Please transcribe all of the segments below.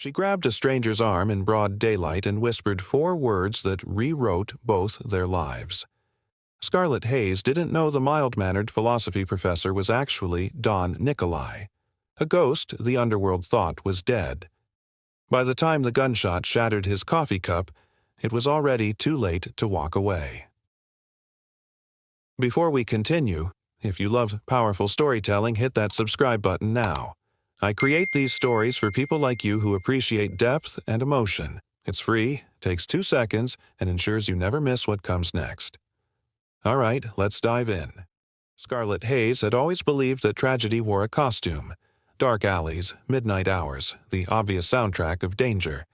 She grabbed a stranger's arm in broad daylight and whispered 4 words that rewrote both their lives. Scarlett Hayes didn't know the mild-mannered philosophy professor was actually Don Nikolai. A ghost the underworld thought was dead. By the time the gunshot shattered his coffee cup, it was already too late to walk away. Before we continue, if you love powerful storytelling, hit that subscribe button now. I create these stories for people like you who appreciate depth and emotion. It's free, takes 2 seconds, and ensures you never miss what comes next. All right, let's dive in. Scarlett Hayes had always believed that tragedy wore a costume. Dark alleys, midnight hours, the obvious soundtrack of danger.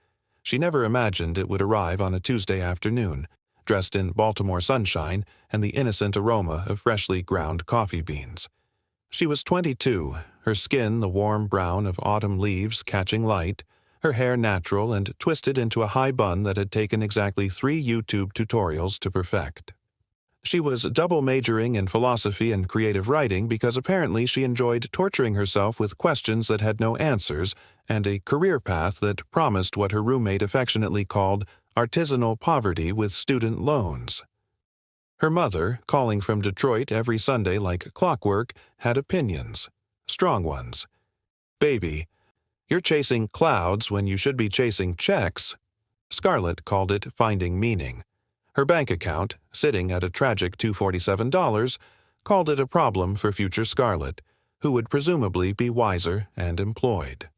She never imagined it would arrive on a Tuesday afternoon, dressed in Baltimore sunshine and the innocent aroma of freshly ground coffee beans. She was 22, her skin the warm brown of autumn leaves catching light, her hair natural and twisted into a high bun that had taken exactly 3 YouTube tutorials to perfect. She was double majoring in philosophy and creative writing because apparently she enjoyed torturing herself with questions that had no answers and a career path that promised what her roommate affectionately called artisanal poverty with student loans. Her mother, calling from Detroit every Sunday like clockwork, had opinions. Strong ones. "Baby, you're chasing clouds when you should be chasing checks." Scarlett called it finding meaning. Her bank account, sitting at a tragic $247, called it a problem for future Scarlett, who would presumably be wiser and employed.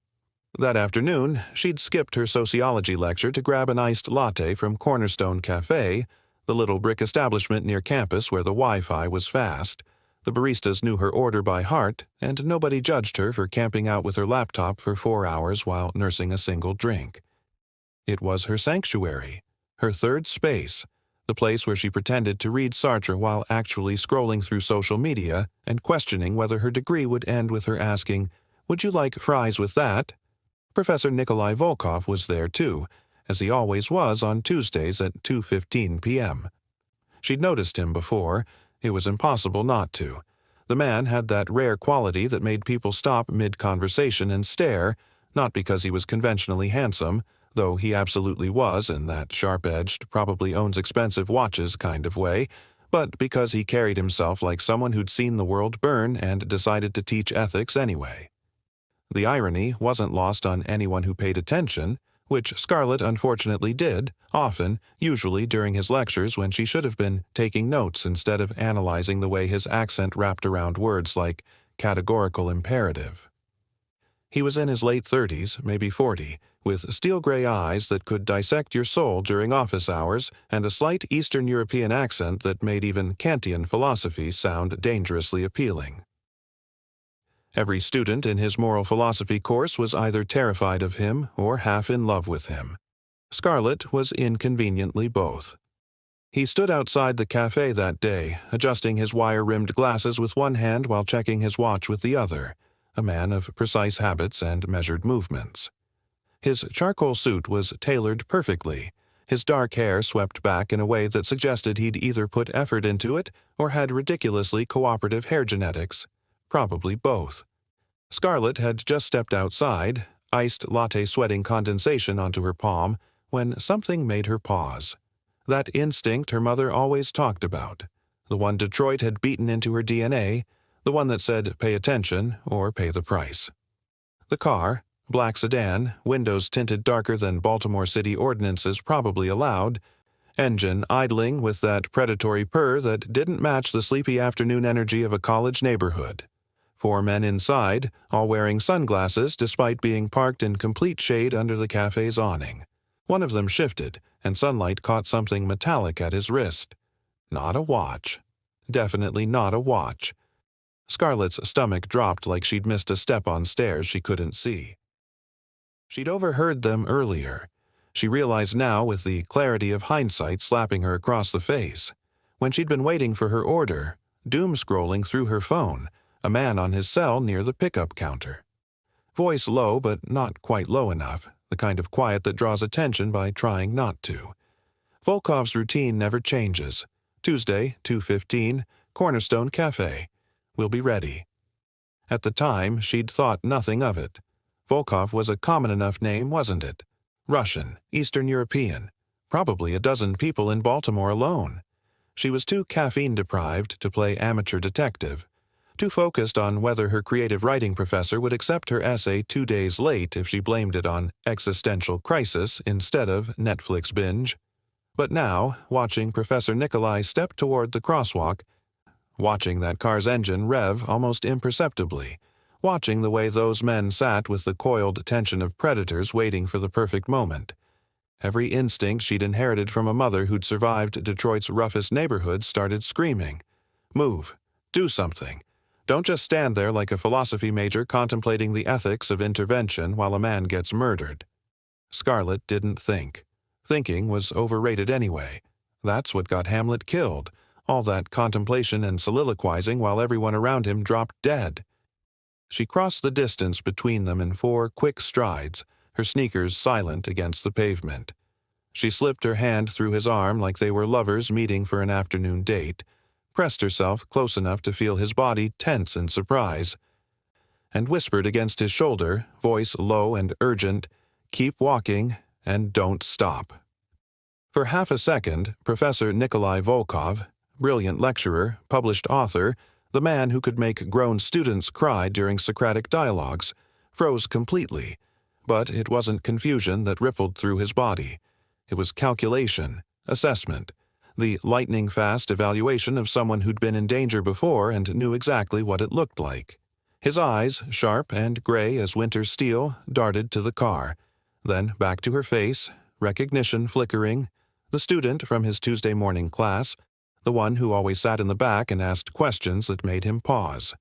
That afternoon, she'd skipped her sociology lecture to grab an iced latte from Cornerstone Cafe, the little brick establishment near campus where the Wi-Fi was fast. The baristas knew her order by heart, and nobody judged her for camping out with her laptop for 4 hours while nursing a single drink. It was her sanctuary, her third space, the place where she pretended to read Sartre while actually scrolling through social media and questioning whether her degree would end with her asking, "Would you like fries with that?" Professor Nikolai Volkov was there too, as he always was on Tuesdays at 2:15 p.m. She'd noticed him before. It was impossible not to. The man had that rare quality that made people stop mid-conversation and stare, not because he was conventionally handsome, though he absolutely was in that sharp-edged, probably owns expensive watches kind of way, but because he carried himself like someone who'd seen the world burn and decided to teach ethics anyway. The irony wasn't lost on anyone who paid attention, which Scarlett unfortunately did, often, usually during his lectures when she should have been taking notes instead of analyzing the way his accent wrapped around words like categorical imperative. He was in his late 30s, maybe 40, with steel-gray eyes that could dissect your soul during office hours and a slight Eastern European accent that made even Kantian philosophy sound dangerously appealing. Every student in his moral philosophy course was either terrified of him or half in love with him. Scarlett was inconveniently both. He stood outside the cafe that day, adjusting his wire-rimmed glasses with one hand while checking his watch with the other, a man of precise habits and measured movements. His charcoal suit was tailored perfectly, his dark hair swept back in a way that suggested he'd either put effort into it or had ridiculously cooperative hair genetics, probably both. Scarlett had just stepped outside, iced latte sweating condensation onto her palm, when something made her pause. That instinct her mother always talked about, the one Detroit had beaten into her DNA, the one that said pay attention or pay the price. The car, black sedan, windows tinted darker than Baltimore City ordinances probably allowed, engine idling with that predatory purr that didn't match the sleepy afternoon energy of a college neighborhood. 4 men inside, all wearing sunglasses despite being parked in complete shade under the cafe's awning. One of them shifted, and sunlight caught something metallic at his wrist. Not a watch. Definitely not a watch. Scarlett's stomach dropped like she'd missed a step on stairs she couldn't see. She'd overheard them earlier. She realized now with the clarity of hindsight slapping her across the face. When she'd been waiting for her order, doom-scrolling through her phone, a man on his cell near the pickup counter. Voice low but not quite low enough, the kind of quiet that draws attention by trying not to. Volkov's routine never changes. Tuesday, 2:15, Cornerstone Cafe. We'll be ready. At the time, she'd thought nothing of it. Volkov was a common enough name, wasn't it? Russian, Eastern European, probably a dozen people in Baltimore alone. She was too caffeine-deprived to play amateur detective, too focused on whether her creative writing professor would accept her essay 2 days late if she blamed it on existential crisis instead of Netflix binge. But now, watching Professor Nikolai step toward the crosswalk, watching that car's engine rev almost imperceptibly, watching the way those men sat with the coiled tension of predators waiting for the perfect moment, every instinct she'd inherited from a mother who'd survived Detroit's roughest neighborhoods started screaming. Move. Do something. Don't just stand there like a philosophy major contemplating the ethics of intervention while a man gets murdered. Scarlett didn't think. Thinking was overrated anyway. That's what got Hamlet killed. All that contemplation and soliloquizing while everyone around him dropped dead. She crossed the distance between them in 4 quick strides, her sneakers silent against the pavement. She slipped her hand through his arm like they were lovers meeting for an afternoon date, pressed herself close enough to feel his body tense in surprise, and whispered against his shoulder, voice low and urgent, "Keep walking and don't stop." For half a second, Professor Nikolai Volkov, brilliant lecturer, published author, the man who could make grown students cry during Socratic dialogues, froze completely. But it wasn't confusion that rippled through his body. It was calculation, assessment, the lightning-fast evaluation of someone who'd been in danger before and knew exactly what it looked like. His eyes, sharp and gray as winter steel, darted to the car, then back to her face, recognition flickering, the student from his Tuesday morning class, the one who always sat in the back and asked questions that made him pause,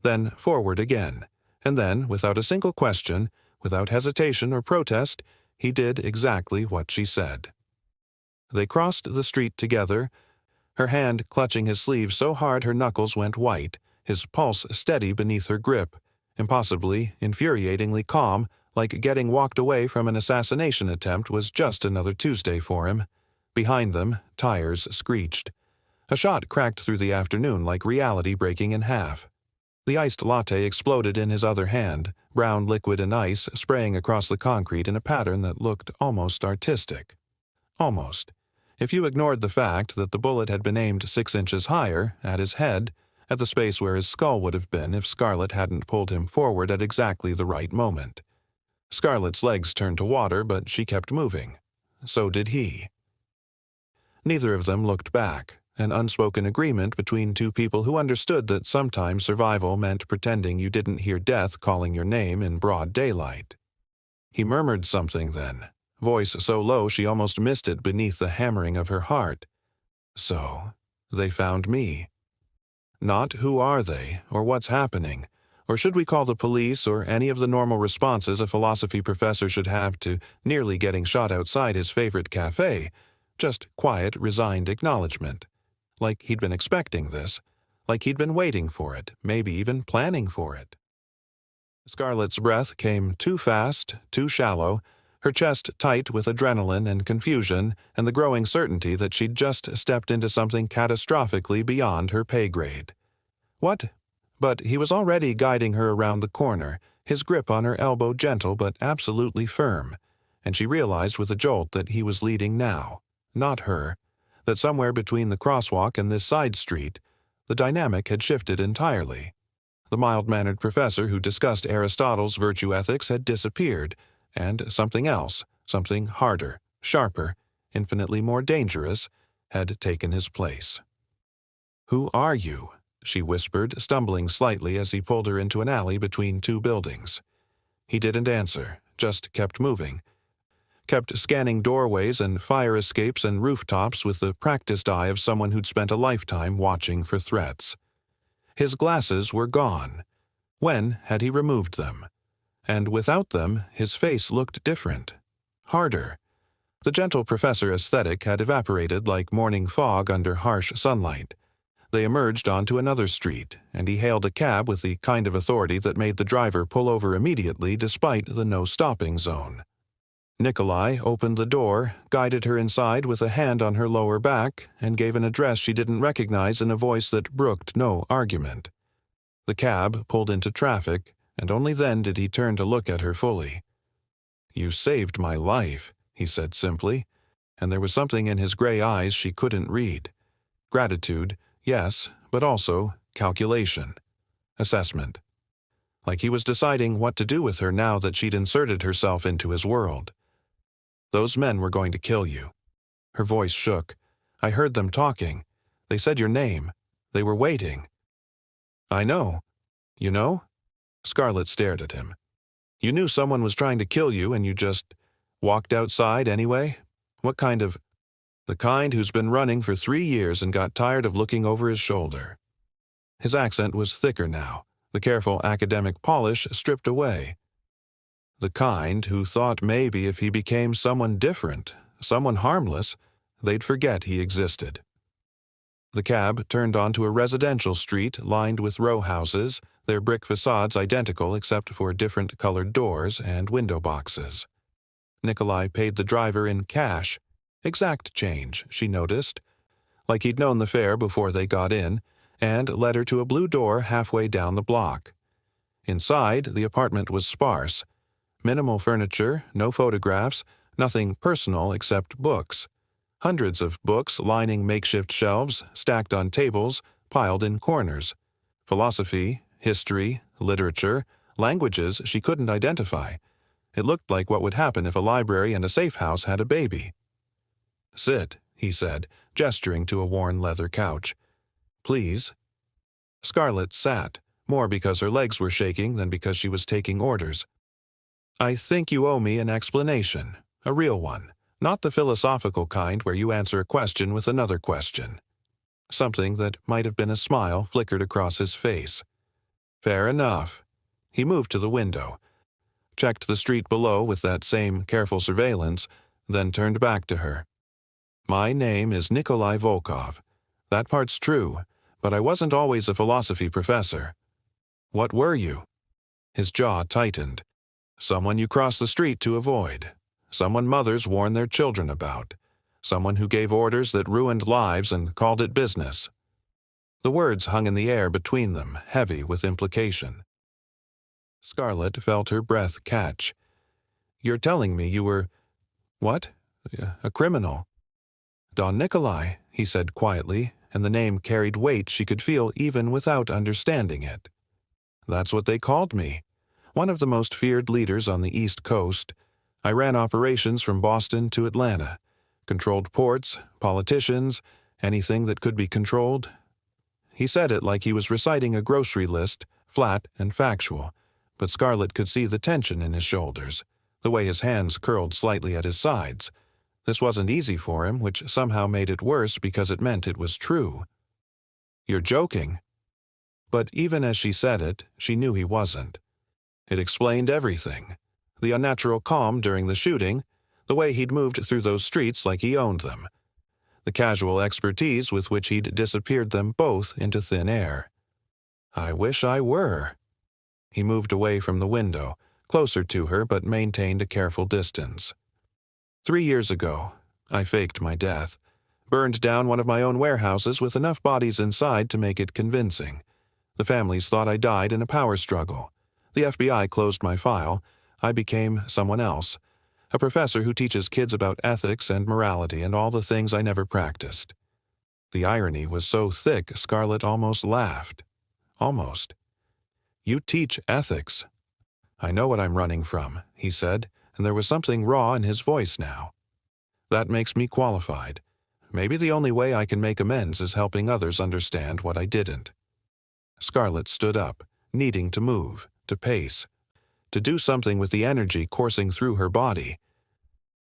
then forward again, and then, without a single question, without hesitation or protest, he did exactly what she said. They crossed the street together, her hand clutching his sleeve so hard her knuckles went white, his pulse steady beneath her grip, impossibly, infuriatingly calm, like getting walked away from an assassination attempt was just another Tuesday for him. Behind them, tires screeched. A shot cracked through the afternoon like reality breaking in half. The iced latte exploded in his other hand, brown liquid and ice spraying across the concrete in a pattern that looked almost artistic. Almost. If you ignored the fact that the bullet had been aimed 6 inches higher, at his head, at the space where his skull would have been if Scarlett hadn't pulled him forward at exactly the right moment. Scarlett's legs turned to water, but she kept moving. So did he. Neither of them looked back. An unspoken agreement between 2 people who understood that sometimes survival meant pretending you didn't hear death calling your name in broad daylight. He murmured something then, voice so low she almost missed it beneath the hammering of her heart. So, they found me. Not who are they, or what's happening, or should we call the police or any of the normal responses a philosophy professor should have to nearly getting shot outside his favorite cafe, just quiet, resigned acknowledgement. Like he'd been expecting this, like he'd been waiting for it, maybe even planning for it. Scarlett's breath came too fast, too shallow, her chest tight with adrenaline and confusion and the growing certainty that she'd just stepped into something catastrophically beyond her pay grade. What? But he was already guiding her around the corner, his grip on her elbow gentle but absolutely firm, and she realized with a jolt that he was leading now, not her. That somewhere between the crosswalk and this side street, the dynamic had shifted entirely. The mild-mannered professor who discussed Aristotle's virtue ethics had disappeared, and something else, something harder, sharper, infinitely more dangerous, had taken his place. "Who are you?" she whispered, stumbling slightly as he pulled her into an alley between 2 buildings. He didn't answer, just kept moving. Kept scanning doorways and fire escapes and rooftops with the practiced eye of someone who'd spent a lifetime watching for threats. His glasses were gone. When had he removed them? And without them, his face looked different. Harder. The gentle professor aesthetic had evaporated like morning fog under harsh sunlight. They emerged onto another street, and he hailed a cab with the kind of authority that made the driver pull over immediately despite the no-stopping zone. Nikolai opened the door, guided her inside with a hand on her lower back, and gave an address she didn't recognize in a voice that brooked no argument. The cab pulled into traffic, and only then did he turn to look at her fully. "You saved my life," he said simply, and there was something in his gray eyes she couldn't read. Gratitude, yes, but also calculation. Assessment. Like he was deciding what to do with her now that she'd inserted herself into his world. "Those men were going to kill you." Her voice shook. "I heard them talking. They said your name. They were waiting." "I know." "You know?" Scarlett stared at him. "You knew someone was trying to kill you and you just walked outside anyway? What kind of—" "The kind who's been running for 3 years and got tired of looking over his shoulder." His accent was thicker now, the careful academic polish stripped away. "The kind who thought maybe if he became someone different, someone harmless, they'd forget he existed." The cab turned onto a residential street lined with row houses, their brick facades identical except for different colored doors and window boxes. Nikolai paid the driver in cash. Exact change, she noticed, like he'd known the fare before they got in, and led her to a blue door halfway down the block. Inside, the apartment was sparse. Minimal furniture, no photographs, nothing personal except books. Hundreds of books lining makeshift shelves, stacked on tables, piled in corners. Philosophy, history, literature, languages she couldn't identify. It looked like what would happen if a library and a safe house had a baby. "Sit," he said, gesturing to a worn leather couch. "Please." Scarlett sat, more because her legs were shaking than because she was taking orders. "I think you owe me an explanation, a real one, not the philosophical kind where you answer a question with another question." Something that might have been a smile flickered across his face. "Fair enough." He moved to the window, checked the street below with that same careful surveillance, then turned back to her. "My name is Nikolai Volkov. That part's true, but I wasn't always a philosophy professor." "What were you?" His jaw tightened. "Someone you cross the street to avoid. Someone mothers warn their children about. Someone who gave orders that ruined lives and called it business." The words hung in the air between them, heavy with implication. Scarlett felt her breath catch. "You're telling me you were—" "What?" "A criminal." "Don Nikolai," he said quietly, and the name carried weight she could feel even without understanding it. "That's what they called me. One of the most feared leaders on the East Coast. I ran operations from Boston to Atlanta, controlled ports, politicians, anything that could be controlled." He said it like he was reciting a grocery list, flat and factual, but Scarlett could see the tension in his shoulders, the way his hands curled slightly at his sides. This wasn't easy for him, which somehow made it worse because it meant it was true. "You're joking." But even as she said it, she knew he wasn't. It explained everything. The unnatural calm during the shooting, the way he'd moved through those streets like he owned them, the casual expertise with which he'd disappeared them both into thin air. "I wish I were." He moved away from the window, closer to her but maintained a careful distance. 3 years ago, I faked my death, burned down one of my own warehouses with enough bodies inside to make it convincing. The families thought I died in a power struggle. The FBI closed my file. I became someone else, a professor who teaches kids about ethics and morality and all the things I never practiced. The irony was so thick Scarlett almost laughed. Almost. "You teach ethics." "I know what I'm running from," he said, and there was something raw in his voice now. "That makes me qualified. Maybe the only way I can make amends is helping others understand what I didn't." Scarlett stood up, needing to move, to pace, to do something with the energy coursing through her body.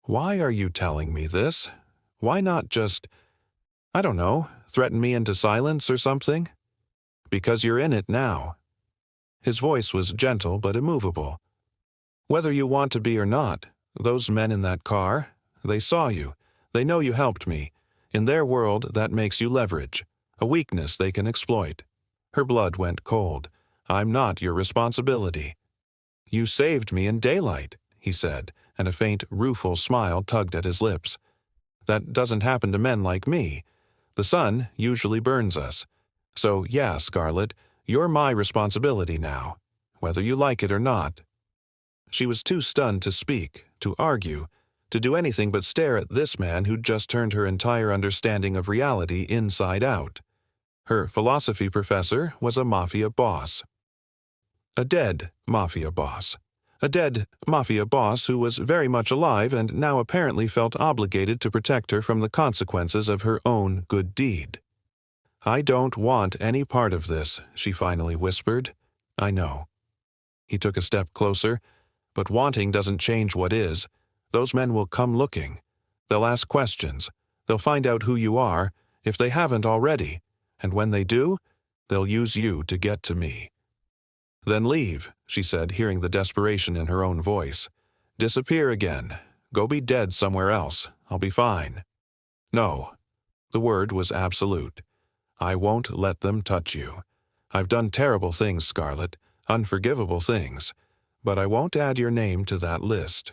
"Why are you telling me this? Why not just, I don't know, threaten me into silence or something?" "Because you're in it now." His voice was gentle but immovable. "Whether you want to be or not, those men in that car, they saw you. They know you helped me. In their world, that makes you leverage, a weakness they can exploit." Her blood went cold. "I'm not your responsibility." "You saved me in daylight," he said, and a faint, rueful smile tugged at his lips. "That doesn't happen to men like me. The sun usually burns us. So yeah, Scarlett, you're my responsibility now. whether you like it or not." She was too stunned to speak, to argue, to do anything but stare at this man who'd just turned her entire understanding of reality inside out. Her philosophy professor was a Mafia boss. A dead Mafia boss. A dead Mafia boss who was very much alive and now apparently felt obligated to protect her from the consequences of her own good deed. "I don't want any part of this," she finally whispered. "I know." He took a step closer. "But wanting doesn't change what is. Those men will come looking. They'll ask questions. They'll find out who you are, if they haven't already. And when they do, they'll use you to get to me." "Then leave," she said, hearing the desperation in her own voice. "Disappear again. Go be dead somewhere else. I'll be fine." "No." The word was absolute. "I won't let them touch you. I've done terrible things, Scarlett, unforgivable things, but I won't add your name to that list."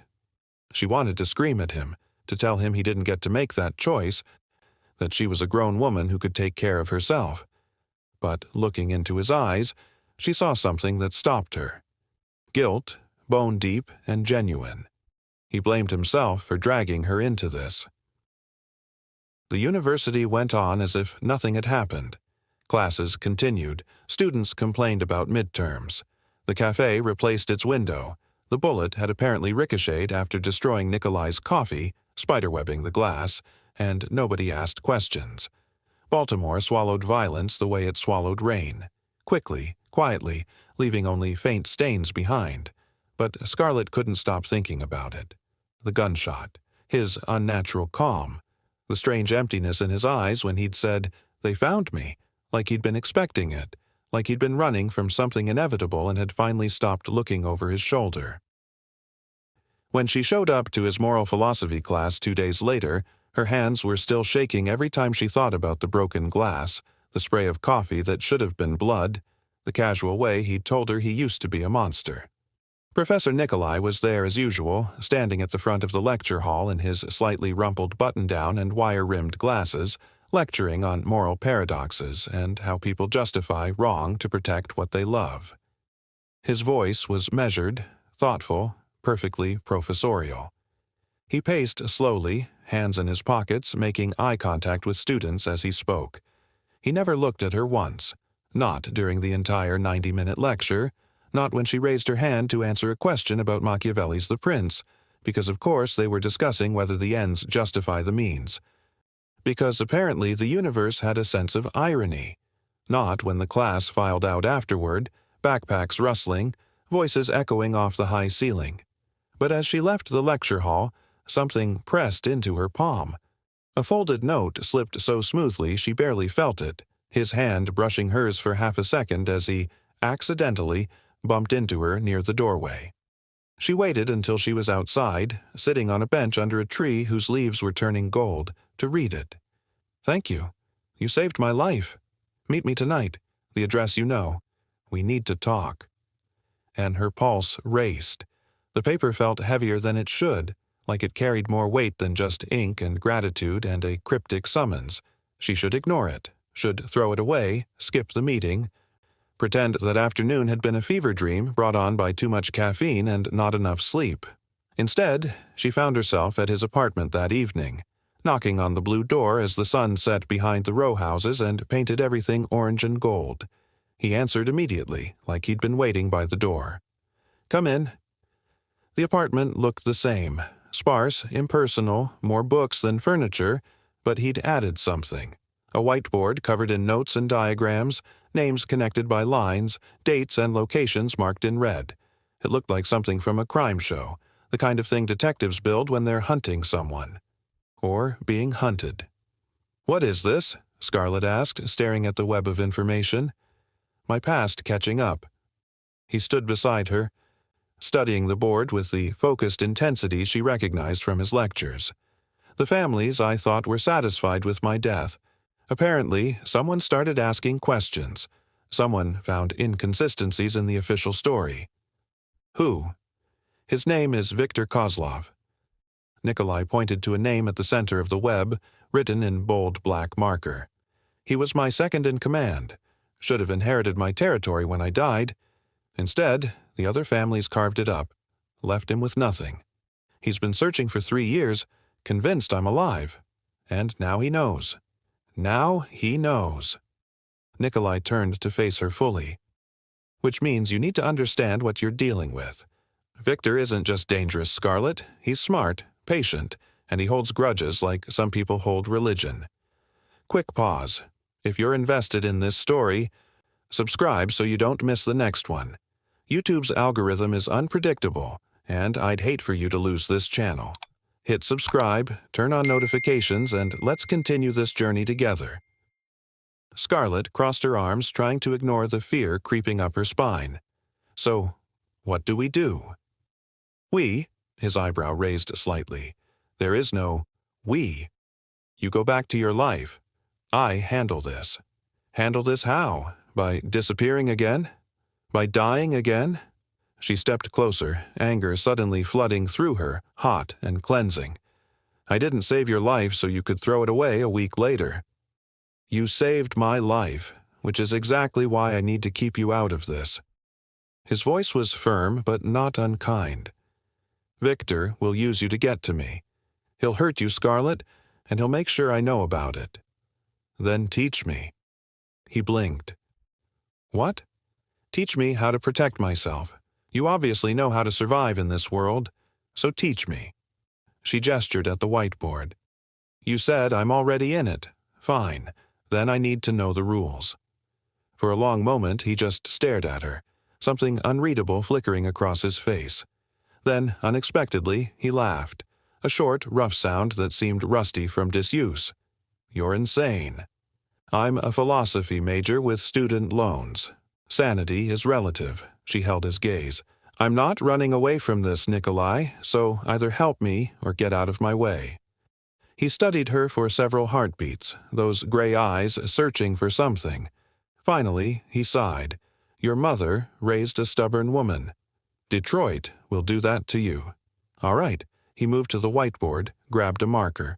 She wanted to scream at him, to tell him he didn't get to make that choice, that she was a grown woman who could take care of herself. But looking into his eyes, she saw something that stopped her. Guilt, bone deep and genuine. He blamed himself for dragging her into this. The university went on as if nothing had happened. Classes continued. Students complained about midterms. The cafe replaced its window. The bullet had apparently ricocheted after destroying Nikolai's coffee, spiderwebbing the glass, and nobody asked questions. Baltimore swallowed violence the way it swallowed rain. Quickly, quietly, leaving only faint stains behind. But Scarlett couldn't stop thinking about it. The gunshot, his unnatural calm, the strange emptiness in his eyes when he'd said, "They found me," like he'd been expecting it, like he'd been running from something inevitable and had finally stopped looking over his shoulder. When she showed up to his moral philosophy class 2 days later, her hands were still shaking every time she thought about the broken glass, the spray of coffee that should have been blood, the casual way he'd told her he used to be a monster. Professor Nikolai was there as usual, standing at the front of the lecture hall in his slightly rumpled button-down and wire-rimmed glasses, lecturing on moral paradoxes and how people justify wrong to protect what they love. His voice was measured, thoughtful, perfectly professorial. He paced slowly, hands in his pockets, making eye contact with students as he spoke. He never looked at her once, not during the entire 90-minute lecture, not when she raised her hand to answer a question about Machiavelli's The Prince, because of course they were discussing whether the ends justify the means. Because apparently the universe had a sense of irony. Not when the class filed out afterward, backpacks rustling, voices echoing off the high ceiling. But as she left the lecture hall, something pressed into her palm. A folded note slipped so smoothly she barely felt it, his hand brushing hers for half a second as he, accidentally, bumped into her near the doorway. She waited until she was outside, sitting on a bench under a tree whose leaves were turning gold, to read it. "Thank you. You saved my life. Meet me tonight. The address you know. We need to talk." And her pulse raced. The paper felt heavier than it should, like it carried more weight than just ink and gratitude and a cryptic summons. She should ignore it, should throw it away, skip the meeting, pretend that afternoon had been a fever dream brought on by too much caffeine and not enough sleep. Instead, she found herself at his apartment that evening, knocking on the blue door as the sun set behind the row houses and painted everything orange and gold. He answered immediately, like he'd been waiting by the door. "Come in." The apartment looked the same, sparse, impersonal, more books than furniture, but he'd added something. A whiteboard covered in notes and diagrams, names connected by lines, dates and locations marked in red. It looked like something from a crime show, the kind of thing detectives build when they're hunting someone. Or being hunted. "What is this?" Scarlett asked, staring at the web of information. "My past catching up." He stood beside her, studying the board with the focused intensity she recognized from his lectures. "The families I thought were satisfied with my death. Apparently, someone started asking questions. Someone found inconsistencies in the official story." "Who?" "His name is Viktor Kozlov." Nikolai pointed to a name at the center of the web, written in bold black marker. "He was my second in command. Should have inherited my territory when I died. Instead, the other families carved it up, left him with nothing. He's been searching for 3 years, convinced I'm alive. And now he knows. Now he knows. Nikolai turned to face her fully. Which means you need to understand what you're dealing with. Victor isn't just dangerous, Scarlett. He's smart, patient, and he holds grudges like some people hold religion. Quick pause. If you're invested in this story, subscribe so you don't miss the next one. YouTube's algorithm is unpredictable, and I'd hate for you to lose this channel. Hit subscribe, turn on notifications, and let's continue this journey together. Scarlett crossed her arms, trying to ignore the fear creeping up her spine. So, what do we do? We, his eyebrow raised slightly. There is no we. You go back to your life. I handle this. Handle this how? By disappearing again? By dying again? She stepped closer, anger suddenly flooding through her, hot and cleansing. I didn't save your life so you could throw it away a week later. You saved my life, which is exactly why I need to keep you out of this. His voice was firm but not unkind. Victor will use you to get to me. He'll hurt you, Scarlett, and he'll make sure I know about it. Then teach me. He blinked. What? Teach me how to protect myself. You obviously know how to survive in this world, so teach me. She gestured at the whiteboard. You said I'm already in it. Fine. Then I need to know the rules. For a long moment he just stared at her, something unreadable flickering across his face. Then, unexpectedly, he laughed, a short, rough sound that seemed rusty from disuse. You're insane. I'm a philosophy major with student loans. Sanity is relative. She held his gaze. I'm not running away from this, Nikolai, so either help me or get out of my way. He studied her for several heartbeats, those gray eyes searching for something. Finally, he sighed. Your mother raised a stubborn woman. Detroit will do that to you. All right. He moved to the whiteboard, grabbed a marker.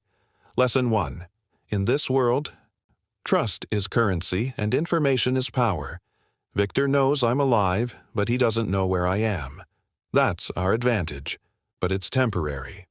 Lesson 1. In this world, trust is currency and information is power. Victor knows I'm alive, but he doesn't know where I am. That's our advantage, but it's temporary.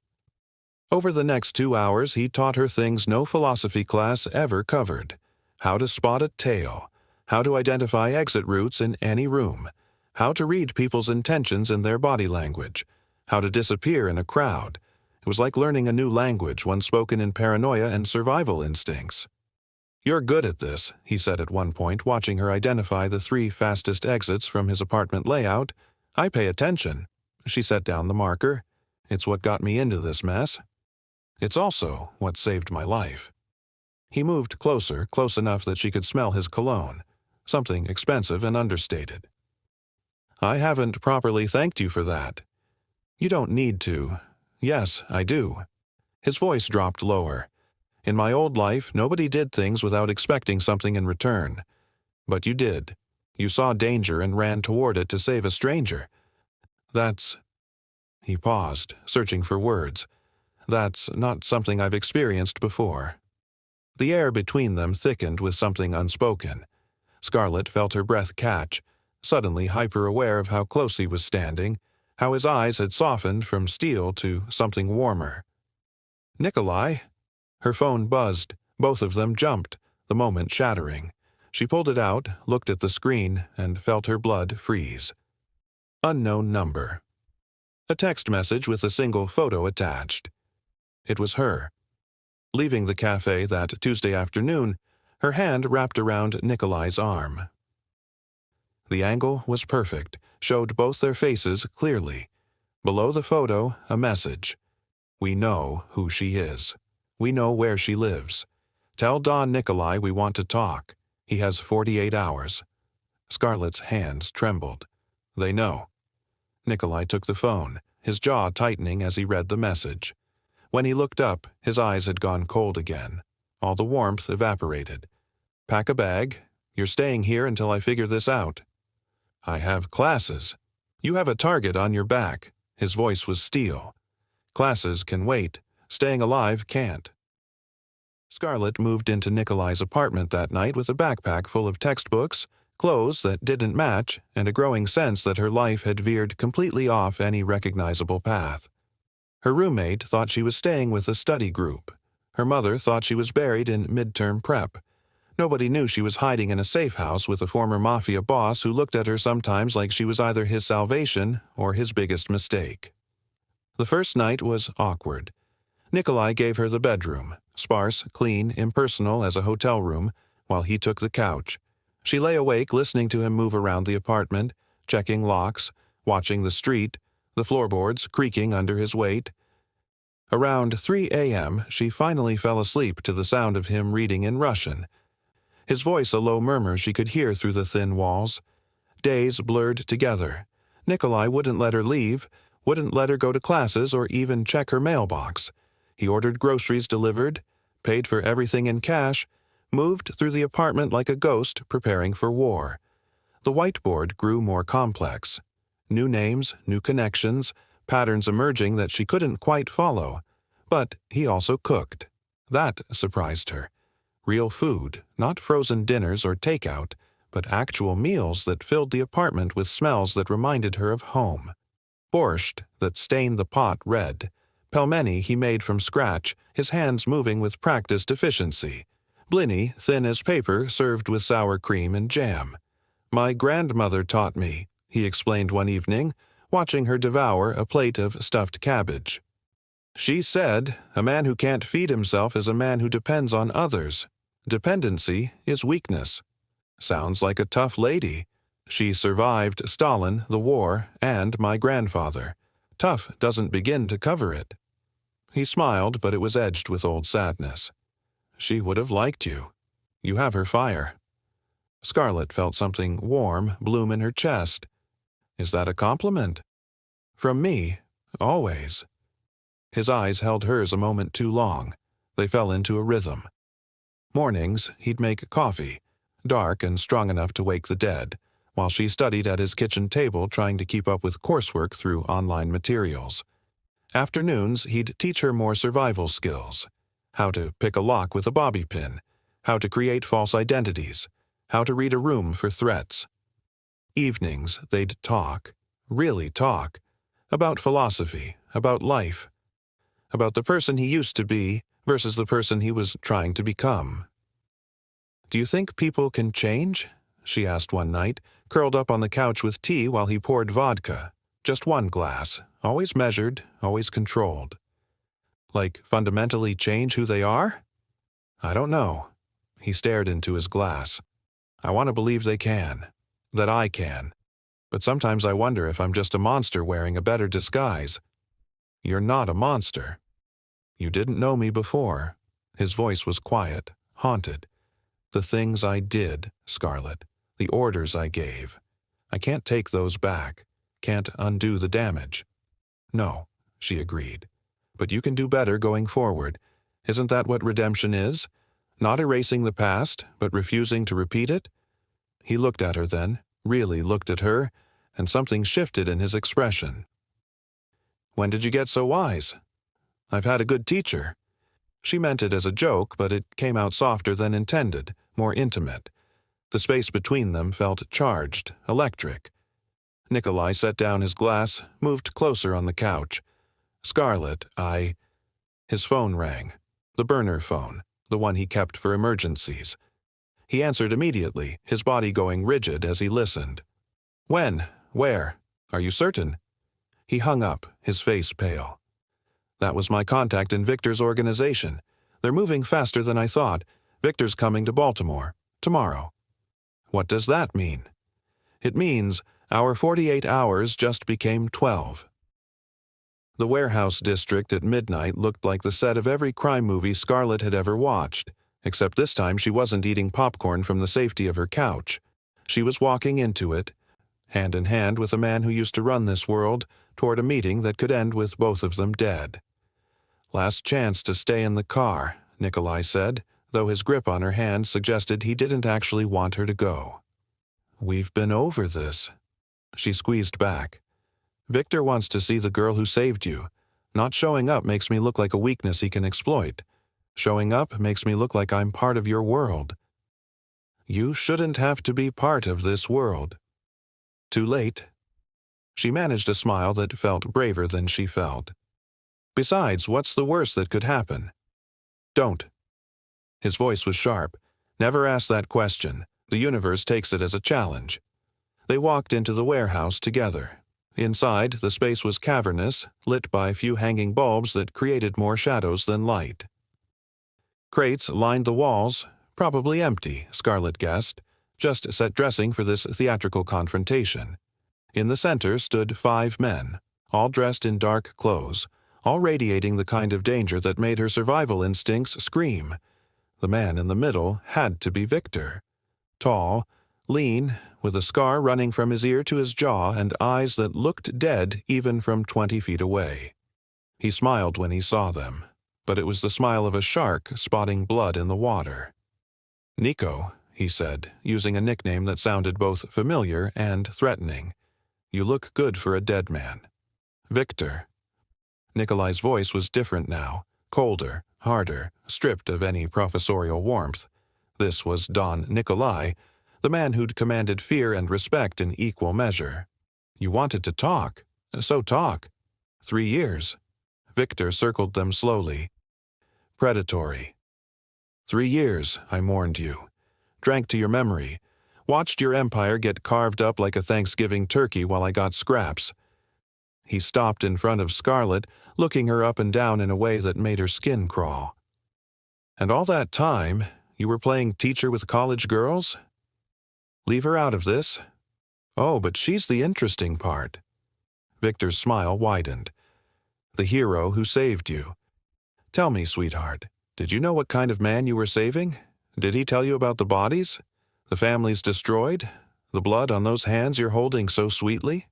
Over the next 2 hours, he taught her things no philosophy class ever covered. How to spot a tail, how to identify exit routes in any room, how to read people's intentions in their body language, how to disappear in a crowd. It was like learning a new language, one spoken in paranoia and survival instincts. You're good at this, he said at one point, watching her identify the 3 fastest exits from his apartment layout. I pay attention. She set down the marker. It's what got me into this mess. It's also what saved my life. He moved closer, close enough that she could smell his cologne, something expensive and understated. I haven't properly thanked you for that. You don't need to. Yes, I do. His voice dropped lower. In my old life, nobody did things without expecting something in return. But you did. You saw danger and ran toward it to save a stranger. That's... He paused, searching for words. That's not something I've experienced before. The air between them thickened with something unspoken. Scarlett felt her breath catch, suddenly hyper-aware of how close he was standing, how his eyes had softened from steel to something warmer. Nikolai? Her phone buzzed. Both of them jumped, the moment shattering. She pulled it out, looked at the screen, and felt her blood freeze. Unknown number. A text message with a single photo attached. It was her. Leaving the cafe that Tuesday afternoon, her hand wrapped around Nikolai's arm. The angle was perfect, showed both their faces clearly. Below the photo, a message. We know who she is. We know where she lives. Tell Don Nikolai we want to talk. He has 48 hours. Scarlett's hands trembled. They know. Nikolai took the phone, his jaw tightening as he read the message. When he looked up, his eyes had gone cold again. All the warmth evaporated. Pack a bag. You're staying here until I figure this out. I have classes. You have a target on your back. His voice was steel. Classes can wait. Staying alive can't. Scarlett moved into Nikolai's apartment that night with a backpack full of textbooks, clothes that didn't match, and a growing sense that her life had veered completely off any recognizable path. Her roommate thought she was staying with a study group. Her mother thought she was buried in midterm prep. Nobody knew she was hiding in a safe house with a former Mafia boss who looked at her sometimes like she was either his salvation or his biggest mistake. The first night was awkward. Nikolai gave her the bedroom, sparse, clean, impersonal as a hotel room, while he took the couch. She lay awake listening to him move around the apartment, checking locks, watching the street, the floorboards creaking under his weight. Around 3 a.m., she finally fell asleep to the sound of him reading in Russian. His voice a low murmur she could hear through the thin walls. Days blurred together. Nikolai wouldn't let her leave, wouldn't let her go to classes or even check her mailbox. He ordered groceries delivered, paid for everything in cash, moved through the apartment like a ghost preparing for war. The whiteboard grew more complex. New names, new connections, patterns emerging that she couldn't quite follow. But he also cooked. That surprised her. Real food, not frozen dinners or takeout, but actual meals that filled the apartment with smells that reminded her of home. Borscht that stained the pot red. Pelmeni he made from scratch, his hands moving with practiced efficiency. Blini, thin as paper, served with sour cream and jam. "My grandmother taught me," he explained one evening, watching her devour a plate of stuffed cabbage. "She said, a man who can't feed himself is a man who depends on others. Dependency is weakness." Sounds like a tough lady. She survived Stalin, the war, and my grandfather. Tough doesn't begin to cover it. He smiled, but it was edged with old sadness. "She would have liked you. You have her fire." Scarlett felt something warm bloom in her chest. "Is that a compliment?" "From me, always." His eyes held hers a moment too long. They fell into a rhythm. Mornings, he'd make coffee, dark and strong enough to wake the dead, while she studied at his kitchen table trying to keep up with coursework through online materials. Afternoons, he'd teach her more survival skills. How to pick a lock with a bobby pin, how to create false identities, how to read a room for threats. Evenings, they'd talk, really talk, about philosophy, about life, about the person he used to be versus the person he was trying to become. "Do you think people can change?" she asked one night, curled up on the couch with tea while he poured vodka. Just one glass, always measured, always controlled. "Like fundamentally change who they are?" "I don't know." He stared into his glass. "I want to believe they can. That I can. But sometimes I wonder if I'm just a monster wearing a better disguise." "You're not a monster." "You didn't know me before." His voice was quiet, haunted. "The things I did, Scarlett. The orders I gave. I can't take those back. Can't undo the damage." "No," she agreed. "But you can do better going forward. Isn't that what redemption is? Not erasing the past, but refusing to repeat it?" He looked at her then, really looked at her, and something shifted in his expression. "When did you get so wise?" "I've had a good teacher." She meant it as a joke, but it came out softer than intended, more intimate. The space between them felt charged, electric. Nikolai set down his glass, moved closer on the couch. "Scarlett, His phone rang. The burner phone, the one he kept for emergencies. He answered immediately, his body going rigid as he listened. "When? Where? Are you certain?" He hung up, his face pale. "That was my contact in Victor's organization. They're moving faster than I thought. Victor's coming to Baltimore. Tomorrow." "What does that mean?" "It means our 48 hours just became 12. The warehouse district at midnight looked like the set of every crime movie Scarlett had ever watched, except this time she wasn't eating popcorn from the safety of her couch. She was walking into it, hand in hand with a man who used to run this world, toward a meeting that could end with both of them dead. "Last chance to stay in the car," Nikolai said, though his grip on her hand suggested he didn't actually want her to go. "We've been over this." She squeezed back. "Victor wants to see the girl who saved you. Not showing up makes me look like a weakness he can exploit. Showing up makes me look like I'm part of your world." You shouldn't have to be part of this world. Too late. She managed a smile that felt braver than she felt. Besides, what's the worst that could happen? Don't. His voice was sharp. Never ask that question. The universe takes it as a challenge. They walked into the warehouse together. Inside, the space was cavernous, lit by a few hanging bulbs that created more shadows than light. Crates lined the walls, probably empty, Scarlett guessed, just set dressing for this theatrical confrontation. In the center stood 5 men, all dressed in dark clothes, all radiating the kind of danger that made her survival instincts scream. The man in the middle had to be Victor. Tall, lean, with a scar running from his ear to his jaw and eyes that looked dead even from 20 feet away. He smiled when he saw them, but it was the smile of a shark spotting blood in the water. "Nico," he said, using a nickname that sounded both familiar and threatening. "You look good for a dead man." "Victor." Nikolai's voice was different now, colder, harder, stripped of any professorial warmth. This was Don Nikolai, the man who'd commanded fear and respect in equal measure. "You wanted to talk. So talk." 3 years. Victor circled them slowly. Predatory. 3 years, I mourned you. Drank to your memory. Watched your empire get carved up like a Thanksgiving turkey while I got scraps. He stopped in front of Scarlett, looking her up and down in a way that made her skin crawl. "And all that time, you were playing teacher with college girls? Leave her out of this." "Oh, but she's the interesting part." Victor's smile widened. "The hero who saved you. Tell me, sweetheart, did you know what kind of man you were saving? Did he tell you about the bodies? The families destroyed? The blood on those hands you're holding so sweetly?"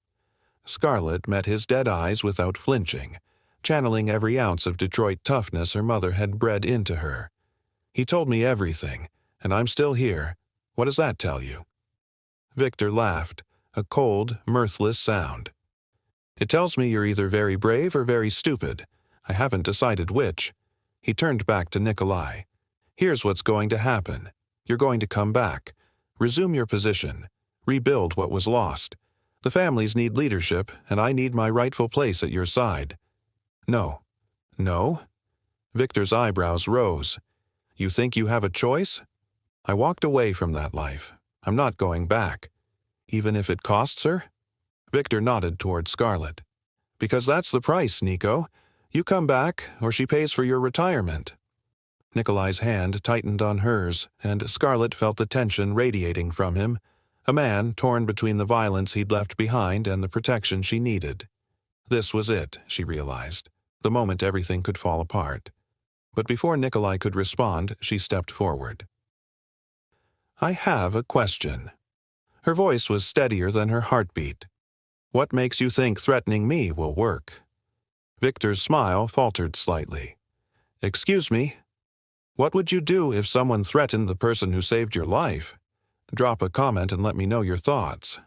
Scarlett met his dead eyes without flinching, channeling every ounce of Detroit toughness her mother had bred into her. "He told me everything, and I'm still here. What does that tell you?" Victor laughed, a cold, mirthless sound. "It tells me you're either very brave or very stupid. I haven't decided which." He turned back to Nikolai. "Here's what's going to happen. You're going to come back. Resume your position. Rebuild what was lost. The families need leadership, and I need my rightful place at your side." "No." "No?" Victor's eyebrows rose. "You think you have a choice?" "I walked away from that life. I'm not going back." "Even if it costs her?" Victor nodded toward Scarlett. "Because that's the price, Nico. You come back, or she pays for your retirement." Nikolai's hand tightened on hers, and Scarlett felt the tension radiating from him, a man torn between the violence he'd left behind and the protection she needed. This was it, she realized, the moment everything could fall apart. But before Nikolai could respond, she stepped forward. "I have a question." Her voice was steadier than her heartbeat. "What makes you think threatening me will work?" Victor's smile faltered slightly. "Excuse me? What would you do if someone threatened the person who saved your life? Drop a comment and let me know your thoughts."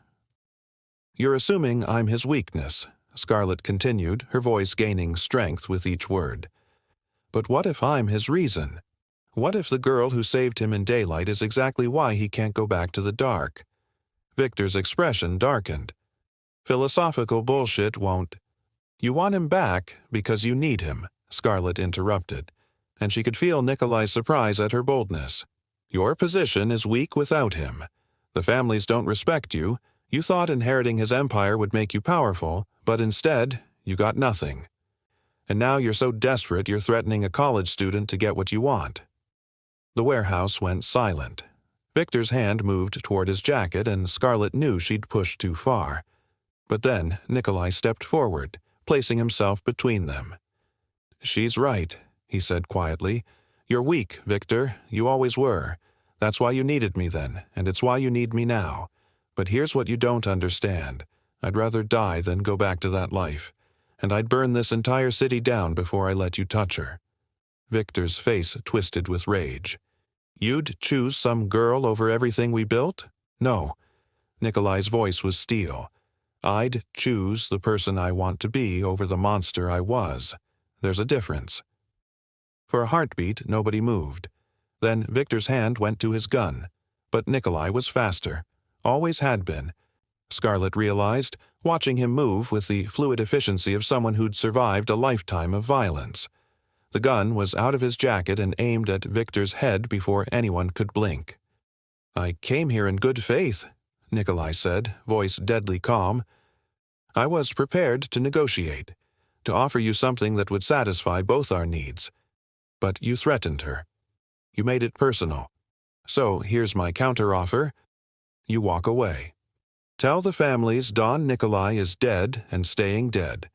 "You're assuming I'm his weakness," Scarlett continued, her voice gaining strength with each word. "But what if I'm his reason? What if the girl who saved him in daylight is exactly why he can't go back to the dark?" Victor's expression darkened. "Philosophical bullshit won't—" "You want him back because you need him," Scarlett interrupted, and she could feel Nikolai's surprise at her boldness. "Your position is weak without him. The families don't respect you. You thought inheriting his empire would make you powerful, but instead, you got nothing. And now you're so desperate you're threatening a college student to get what you want." The warehouse went silent. Victor's hand moved toward his jacket, and Scarlett knew she'd pushed too far. But then Nikolai stepped forward, placing himself between them. "She's right," he said quietly. "You're weak, Victor. You always were. That's why you needed me then, and it's why you need me now. But here's what you don't understand. I'd rather die than go back to that life. And I'd burn this entire city down before I let you touch her." Victor's face twisted with rage. "You'd choose some girl over everything we built? No." Nikolai's voice was steel. "I'd choose the person I want to be over the monster I was. There's a difference." For a heartbeat, nobody moved. Then Victor's hand went to his gun. But Nikolai was faster. Always had been. Scarlett realized, watching him move with the fluid efficiency of someone who'd survived a lifetime of violence. The gun was out of his jacket and aimed at Victor's head before anyone could blink. "I came here in good faith," Nikolai said, voice deadly calm. "I was prepared to negotiate, to offer you something that would satisfy both our needs. But you threatened her. You made it personal. So here's my counteroffer. You walk away. Tell the families Don Nikolai is dead and staying dead.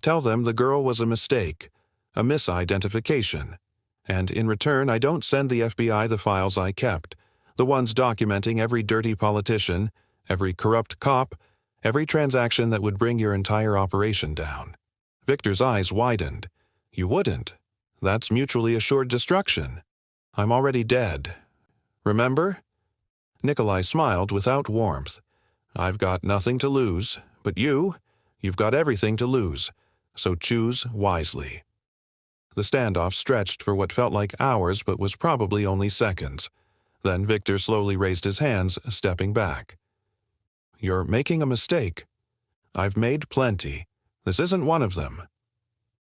Tell them the girl was a mistake, a misidentification. And in return, I don't send the FBI the files I kept, the ones documenting every dirty politician, every corrupt cop, every transaction that would bring your entire operation down." Victor's eyes widened. "You wouldn't. That's mutually assured destruction. I'm already dead. Remember?" Nikolai smiled without warmth. "I've got nothing to lose, but you've got everything to lose, so choose wisely." The standoff stretched for what felt like hours but was probably only seconds. Then Victor slowly raised his hands, stepping back. "You're making a mistake. I've made plenty. This isn't one of them."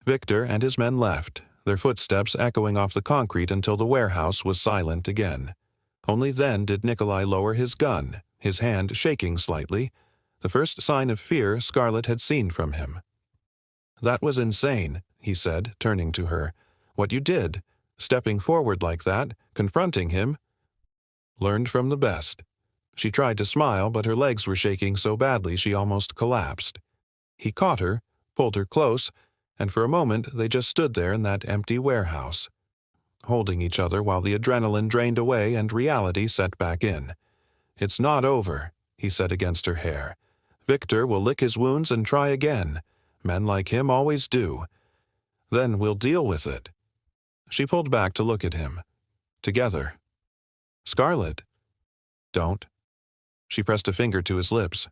Victor and his men left, their footsteps echoing off the concrete until the warehouse was silent again. Only then did Nikolai lower his gun, his hand shaking slightly, the first sign of fear Scarlett had seen from him. "That was insane," he said, turning to her. "What you did, stepping forward like that, confronting him. Learned from the best." She tried to smile, but her legs were shaking so badly she almost collapsed. He caught her, pulled her close, and for a moment they just stood there in that empty warehouse, holding each other while the adrenaline drained away and reality set back in. "It's not over," he said against her hair. "Victor will lick his wounds and try again. Men like him always do. Then we'll deal with it." She pulled back to look at him. "Together." "Scarlett." "Don't." She pressed a finger to his lips.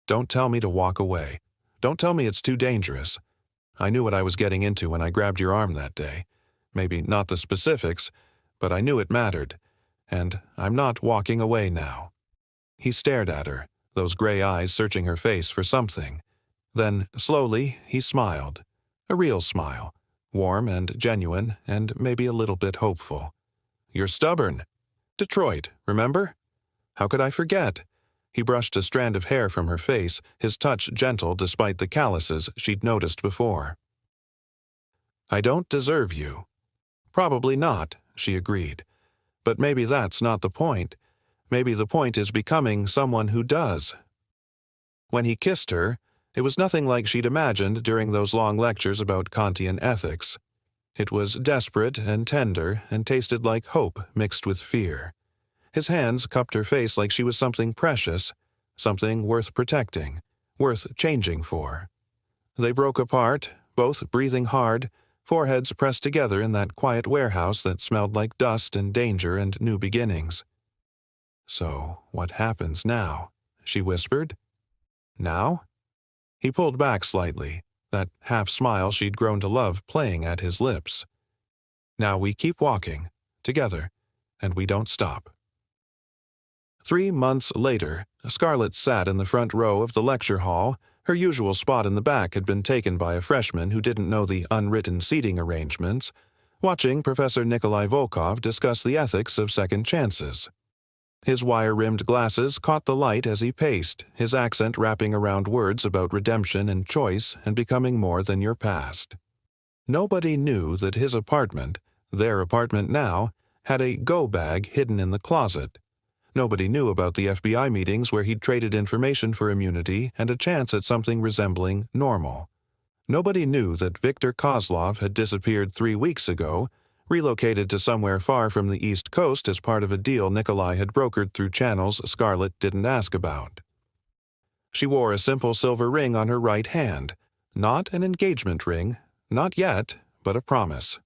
"Don't tell me to walk away. Don't tell me it's too dangerous. I knew what I was getting into when I grabbed your arm that day. Maybe not the specifics, but I knew it mattered. And I'm not walking away now." He stared at her, those gray eyes searching her face for something. Then, slowly, he smiled. A real smile, warm and genuine, and maybe a little bit hopeful. "You're stubborn. Detroit, remember?" "How could I forget?" He brushed a strand of hair from her face, his touch gentle despite the calluses she'd noticed before. "I don't deserve you." "Probably not," she agreed. "But maybe that's not the point. Maybe the point is becoming someone who does." When he kissed her, it was nothing like she'd imagined during those long lectures about Kantian ethics. It was desperate and tender and tasted like hope mixed with fear. His hands cupped her face like she was something precious, something worth protecting, worth changing for. They broke apart, both breathing hard, foreheads pressed together in that quiet warehouse that smelled like dust and danger and new beginnings. "So, what happens now?" she whispered. "Now?" He pulled back slightly, that half-smile she'd grown to love playing at his lips. "Now we keep walking, together, and we don't stop." 3 months later, Scarlett sat in the front row of the lecture hall. Her usual spot in the back had been taken by a freshman who didn't know the unwritten seating arrangements, watching Professor Nikolai Volkov discuss the ethics of second chances. His wire-rimmed glasses caught the light as he paced, his accent wrapping around words about redemption and choice and becoming more than your past. Nobody knew that his apartment, their apartment now, had a go bag hidden in the closet. Nobody knew about the FBI meetings where he'd traded information for immunity and a chance at something resembling normal. Nobody knew that Viktor Kozlov had disappeared 3 weeks ago, relocated to somewhere far from the East Coast as part of a deal Nikolai had brokered through channels Scarlett didn't ask about. She wore a simple silver ring on her right hand, not an engagement ring, not yet, but a promise.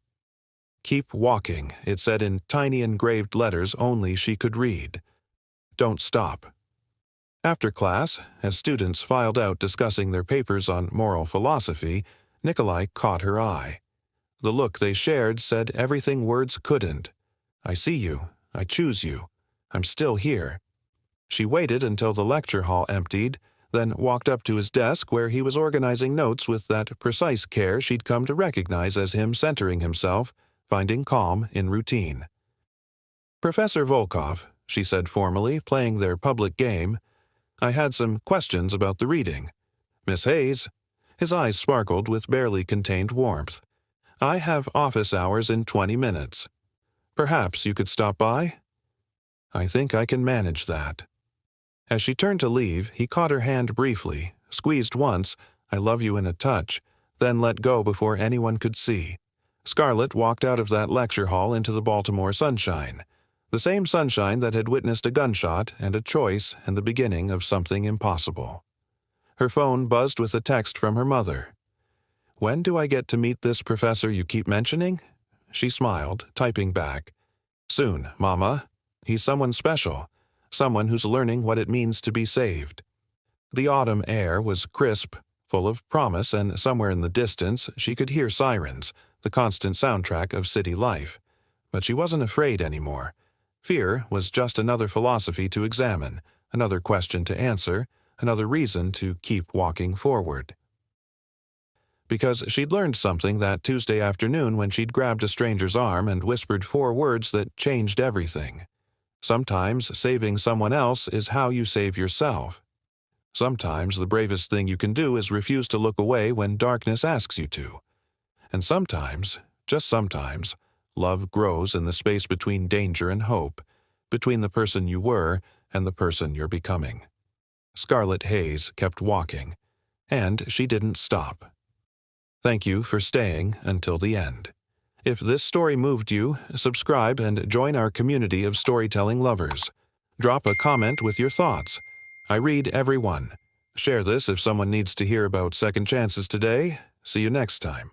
"Keep walking," it said in tiny engraved letters only she could read. "Don't stop." After class, as students filed out discussing their papers on moral philosophy, Nikolai caught her eye. The look they shared said everything words couldn't. "I see you. I choose you. I'm still here." She waited until the lecture hall emptied, then walked up to his desk where he was organizing notes with that precise care she'd come to recognize as him centering himself, finding calm in routine. "Professor Volkov," she said formally, playing their public game, "I had some questions about the reading. Miss Hayes," his eyes sparkled with barely contained warmth, "I have office hours in 20 minutes. Perhaps you could stop by?" "I think I can manage that." As she turned to leave, he caught her hand briefly, squeezed once, "I love you" in a touch, then let go before anyone could see. Scarlett walked out of that lecture hall into the Baltimore sunshine, the same sunshine that had witnessed a gunshot and a choice and the beginning of something impossible. Her phone buzzed with a text from her mother. "When do I get to meet this professor you keep mentioning?" She smiled, typing back, "Soon, Mama. He's someone special, someone who's learning what it means to be saved." The autumn air was crisp, full of promise, and somewhere in the distance she could hear sirens, the constant soundtrack of city life. But she wasn't afraid anymore. Fear was just another philosophy to examine, another question to answer, another reason to keep walking forward. Because she'd learned something that Tuesday afternoon when she'd grabbed a stranger's arm and whispered 4 words that changed everything. Sometimes saving someone else is how you save yourself. Sometimes the bravest thing you can do is refuse to look away when darkness asks you to. And sometimes, just sometimes, love grows in the space between danger and hope, between the person you were and the person you're becoming. Scarlett Hayes kept walking, and she didn't stop. Thank you for staying until the end. If this story moved you, subscribe and join our community of storytelling lovers. Drop a comment with your thoughts. I read every one. Share this if someone needs to hear about second chances today. See you next time.